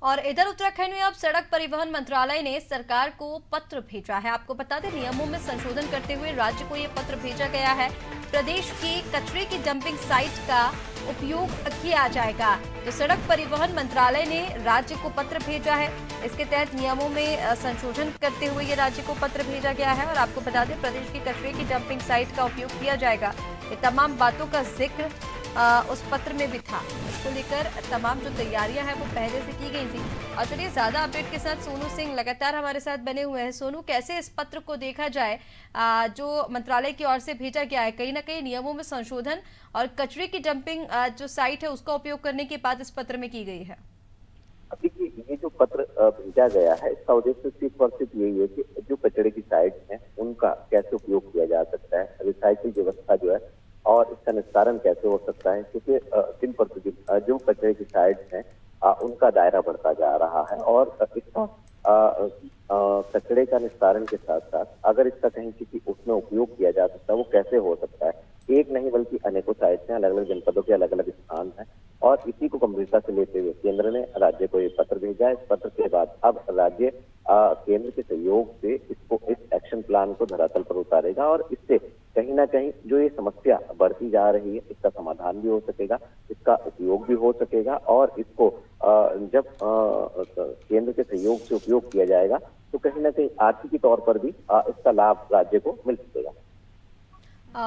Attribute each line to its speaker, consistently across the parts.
Speaker 1: और इधर उत्तराखंड में अब सड़क परिवहन मंत्रालय ने सरकार को पत्र भेजा है। आपको बता दें, नियमों में संशोधन करते हुए राज्य को यह पत्र भेजा गया है। प्रदेश की कचरे की डंपिंग साइट का उपयोग किया जाएगा। तो सड़क परिवहन मंत्रालय ने राज्य को पत्र भेजा है। इसके तहत नियमों में संशोधन करते हुए ये राज्य को पत्र भेजा गया है। और आपको बता दें, प्रदेश की कचरे की डंपिंग साइट का उपयोग किया जाएगा। ये तमाम बातों का जिक्र उस पत्र में भी था। इसको लेकर तमाम जो तैयारियां हैं वो पहले से की गई थी। और चलिए, ज्यादा अपडेट के साथ सोनू सिंह लगातार हमारे साथ बने हुए हैं। सोनू, कैसे इस पत्र को देखा जाए जो मंत्रालय की ओर से भेजा गया है? कहीं ना कहीं नियमों में संशोधन और कचरे की डंपिंग जो साइट है उसका उपयोग करने की बात इस पत्र में की गई है।
Speaker 2: देखिए, ये जो पत्र भेजा गया है, इसका उद्देश्य सिर्फ और सिर्फ यही है कि जो कचरे की साइट है उनका कैसे उपयोग किया जा सकता है, रिसाइकिल व्यवस्था जो है और इसका निस्तारण कैसे हो सकता है। क्योंकि दिन प्रतिदिन जो कचरे की साइट्स हैं उनका दायरा बढ़ता जा रहा है और इसका कचरे का निस्तारण के साथ साथ अगर इसका कहीं किसी उसमें उपयोग किया जा सकता है, वो कैसे हो सकता है। एक नहीं बल्कि अनेकों साइट्स हैं, अलग अलग जनपदों के अलग अलग स्थान हैं और इसी को गंभीरता से लेते हुए केंद्र ने राज्य को ये पत्र भेजा है। इस पत्र के बाद अब राज्य केंद्र के सहयोग से इस एक्शन प्लान को धरातल पर उतारेगा और इससे कहीं ना कहीं जो ये समस्या बढ़ती जा रही है इसका समाधान भी हो सकेगा, इसका उपयोग भी हो सकेगा और इसको जब केंद्र के सहयोग से उपयोग किया जाएगा तो कहीं ना कहीं आर्थिक तौर पर भी इसका लाभ राज्य को मिल सकेगा।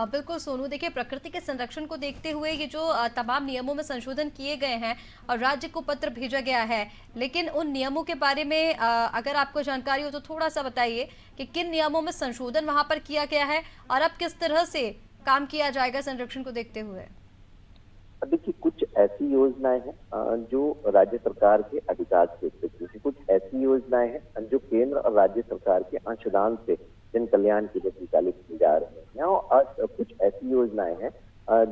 Speaker 1: बिल्कुल सोनू, देखिए, प्रकृति के संरक्षण को देखते हुए ये जो तमाम नियमों में संशोधन किए गए हैं और राज्य को पत्र भेजा गया है, लेकिन उन नियमों के बारे में अगर आपको जानकारी हो तो थोड़ा सा बताइए कि किन नियमों में संशोधन वहां पर किया गया है और अब किस तरह से काम किया जाएगा संरक्षण को देखते हुए।
Speaker 2: देखिए, कुछ ऐसी योजनाएं हैं जो राज्य सरकार के अधिकार क्षेत्र की है, कुछ ऐसी योजनाएं हैं जो केंद्र और राज्य सरकार के अंशदान से जन कल्याण के लिए संचालित की जा रही हैं और कुछ ऐसी योजनाएं हैं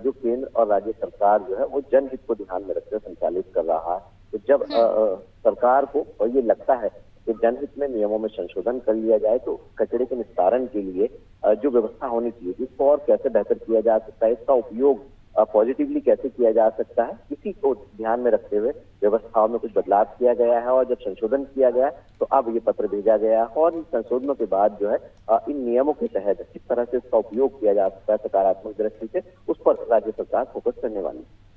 Speaker 2: जो केंद्र और राज्य सरकार जो है वो जनहित को ध्यान में रखकर संचालित कर रहा है। तो जब सरकार को ये लगता है कि जनहित में नियमों में संशोधन कर लिया जाए तो कचरे के निस्तारण के लिए जो व्यवस्था होनी चाहिए इसको और कैसे बेहतर किया जा सकता है, इसका उपयोग पॉजिटिवली कैसे किया जा सकता है, इसी को ध्यान में रखते हुए व्यवस्थाओं में कुछ बदलाव किया गया है। और जब संशोधन किया गया तो अब ये पत्र भेजा गया है और इन संशोधनों के बाद जो है इन नियमों के तहत किस तरह से इसका उपयोग किया जा सकता है सकारात्मक दृष्टि से, उस पर राज्य सरकार फोकस करने वाली है।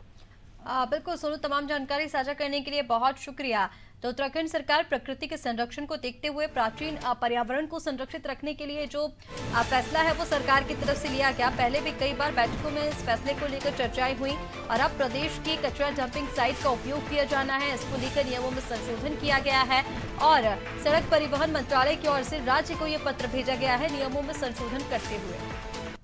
Speaker 1: बिल्कुल सोनू, तमाम जानकारी साझा करने के लिए बहुत शुक्रिया। तो उत्तराखंड सरकार प्रकृति के संरक्षण को देखते हुए प्राचीन पर्यावरण को संरक्षित रखने के लिए जो फैसला है वो सरकार की तरफ से लिया गया। पहले भी कई बार बैठकों में इस फैसले को लेकर चर्चाएं हुई और अब प्रदेश की कचरा डंपिंग साइट का उपयोग किया जाना है, इसको लेकर नियमों में संशोधन किया गया है और सड़क परिवहन मंत्रालय की ओर से राज्य को ये पत्र भेजा गया है नियमों में संशोधन करते हुए।